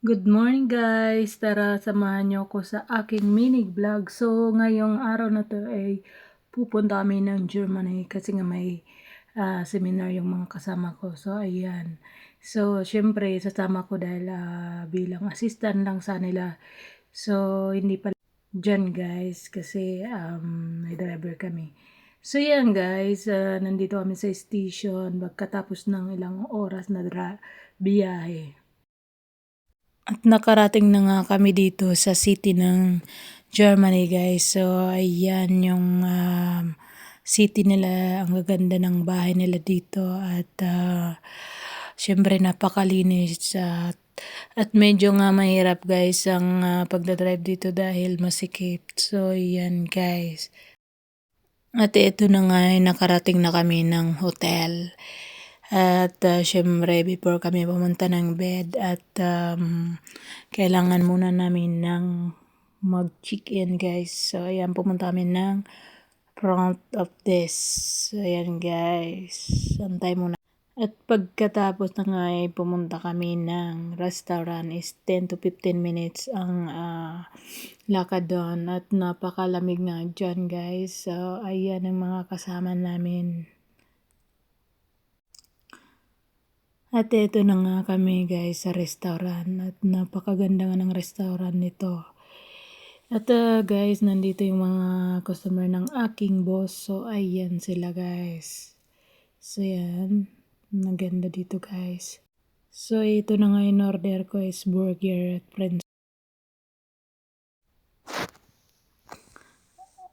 Good morning guys! Tara samahan niyo ako sa aking mini vlog. So ngayong araw na to ay pupunta kami ng Germany kasi nga may seminar yung mga kasama ko. So ayan. So syempre sasama ko dahil bilang assistant lang sa nila. So hindi pala dyan guys kasi may driver kami. So yan guys, nandito kami sa station pagkatapos ng ilang oras na biyahe. At nakarating na nga kami dito sa city ng Germany guys. So ayan yung city nila, ang gaganda ng bahay nila dito at syempre napakalinis at medyo nga mahirap guys ang pagdadrive dito dahil masikip. So ayan guys. At ito na nga ay nakarating na kami ng hotel. At syempre before kami pumunta ng bed at kailangan muna namin ng mag-check-in guys. So ayan, pumunta kami ng front of desk. So ayan guys, antay muna. At pagkatapos na nga ay pumunta kami ng restaurant is 10 to 15 minutes ang lakad doon at napakalamig nga dyan guys. So ayan ang mga kasama namin. At ito na nga kami guys sa restaurant at napakaganda nga ng restaurant nito. At guys, nandito yung mga customer ng aking boss. So ayan sila guys. So yan, maganda dito guys. So ito na nga in order ko is burger at french.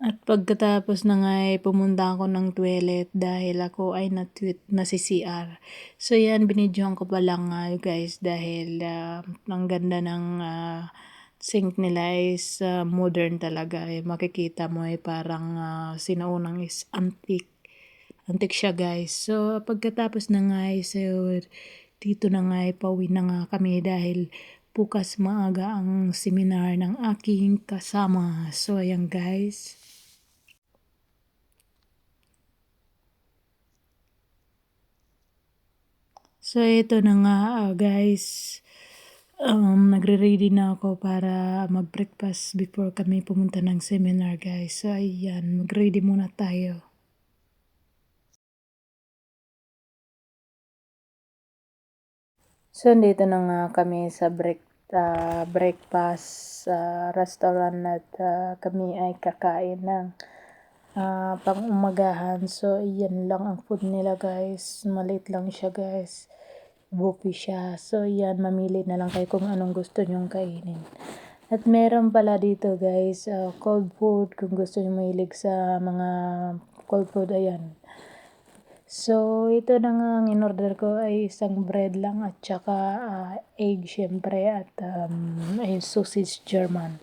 At pagkatapos na nga ay pumunta ako ng toilet dahil ako ay na si CR. So yan, binidyohan ko pa lang guys dahil ang ganda ng sink nila is modern talaga. Makikita mo ay parang sinaunang is antique. Antique siya guys. So pagkatapos na nga ay so, dito na nga ay pauwi na nga kami dahil bukas maaga ang seminar ng aking kasama. So ayan guys. So, ito na nga guys, nagre-ready na ako para mag-breakfast before kami pumunta ng seminar guys. So, ayan, mag-ready muna tayo. So, dito na nga kami sa breakfast restaurant at kami ay kakain ng pang-umagahan. So, iyan lang ang food nila guys. Maliit lang siya guys. Buffet siya. So, yan. Mamili na lang kayo kung anong gusto nyong kainin. At meron pala dito guys, cold food. Kung gusto nyo mahilig sa mga cold food, ayan. So, ito na nga ang in-order ko ay isang bread lang at saka egg syempre at ay sausage German.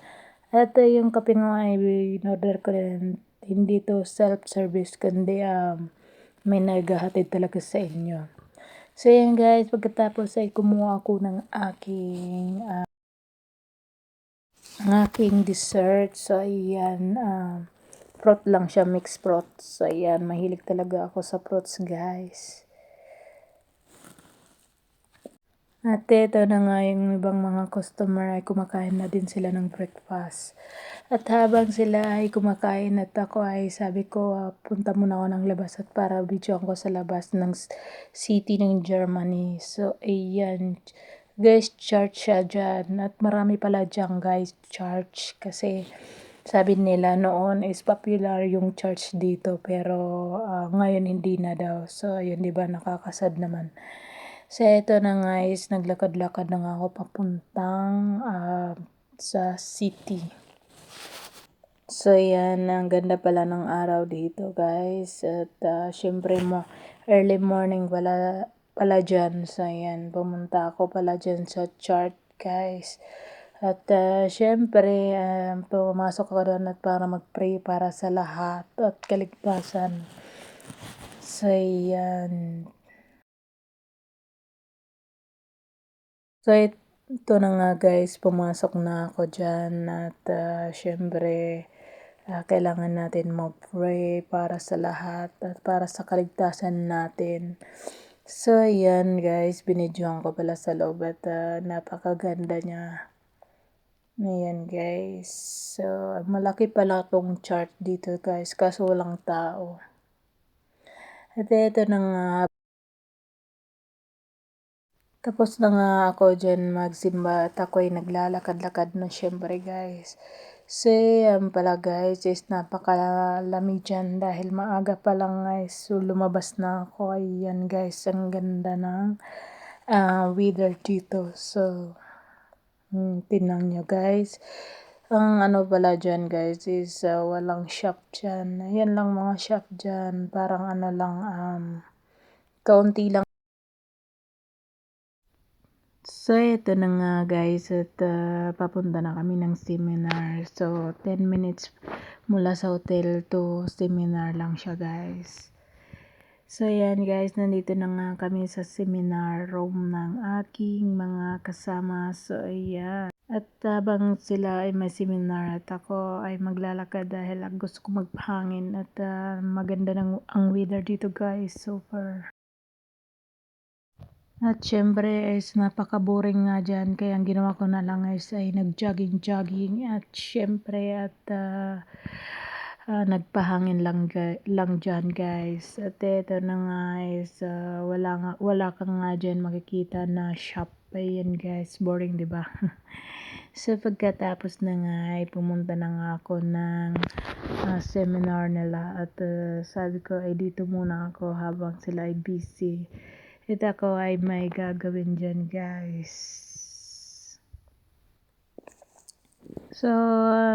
At yung kape nga ay in-order ko rin, hindi to self-service kundi may naghahatid talaga sa inyo. So yan guys, pagkatapos ay kumuha ako ng aking dessert. So ayan, fruit lang siya, mixed fruit. So ayan, mahilig talaga ako sa fruits guys. At ito na nga yung ibang mga customer ay kumakain na din sila ng breakfast. At habang sila ay kumakain at ako ay sabi ko punta muna ako ng labas at para videoan ko sa labas ng city ng Germany. So ayan guys, church siya dyan at marami pala dyan guys church kasi sabi nila noon is popular yung church dito pero ngayon hindi na daw. So ayun, diba, nakakasad naman. So, ito na guys, naglakad-lakad na nga ako papuntang sa city. So, yan, ang ganda pala ng araw dito guys. At syempre early morning pala dyan. So, yan, pumunta ako pala dyan sa chart guys. At syempre, pumasok ako doon at para mag-pray para sa lahat at kaligtasan. So, yan. So, ito na nga guys, pumasok na ako dyan at syempre, kailangan natin mag-pray para sa lahat at para sa kaligtasan natin. So, ayan guys, binidyohan ko pala sa loob at napakaganda niya. Ayan guys. So, malaki pala tong chart dito guys, kaso walang tao. At ito na nga, tapos na nga ako dyan magsimba at ako'y naglalakad-lakad na syempre guys. So, yan pala guys is napakalamig dyan dahil maaga pa lang guys. So, lumabas na ako. Ayan guys, ang ganda ng weather dito. So, tingnan nyo guys. Ang ano pala dyan guys is walang shop dyan. Ayan lang mga shop dyan. Parang ano lang, kaunti lang. So, ito na nga guys at papunta na kami ng seminar. So, 10 minutes mula sa hotel to seminar lang siya guys. So, ayan guys, nandito na nga kami sa seminar room ng aking mga kasama. So, ayan. At habang sila ay may seminar at ako ay maglalakad dahil gusto ko magpahangin at maganda ang weather dito guys. Super. At syempre is napaka-boring nga dyan kaya ang ginawa ko na lang is ay nag-jogging at syempre at nagpahangin lang dyan guys. At ito na nga is wala ka nga dyan makikita na shop. Ayan guys, boring diba? So pagkatapos na nga ay pumunta na nga ako ng seminar nila at sabi ko ay dito muna ako habang sila ay busy. At ako ay may gagawin dyan guys. So,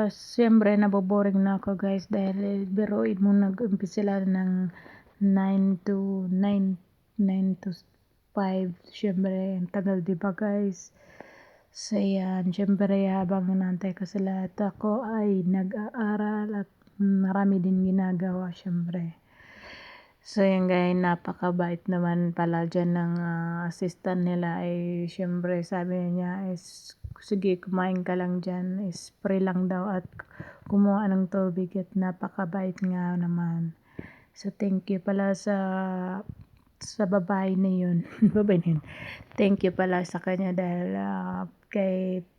siyempre naboboring na ako guys dahil biruin mo nag-umpisa sila ng 9 to 5. Siyempre, ang tagal diba guys? So, yan. Siyempre, habang nantay ko sila at ako ay nag-aaral at marami din ginagawa siyempre. So, yun guys, napakabait naman pala dyan ng assistant nila ay syempre sabi niya is sige kumain ka lang dyan, is free lang daw at kumuha ng tubig at napakabait nga naman. So, thank you pala sa babae na yun. Babae na yun. Thank you pala sa kanya dahil kahit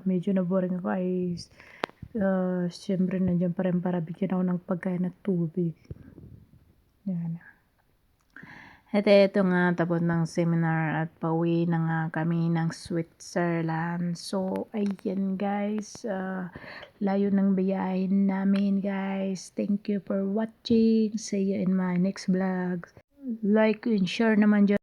medyo na-boring ako ay syempre nandiyan pa rin para bigyan ako ng pagkain at tubig. Yan. At ito nga, tapos ng seminar at pauwi na nga kami ng Switzerland. So, ayan guys, layo ng biyahin namin guys. Thank you for watching. See you in my next vlog. Like and share naman dyan.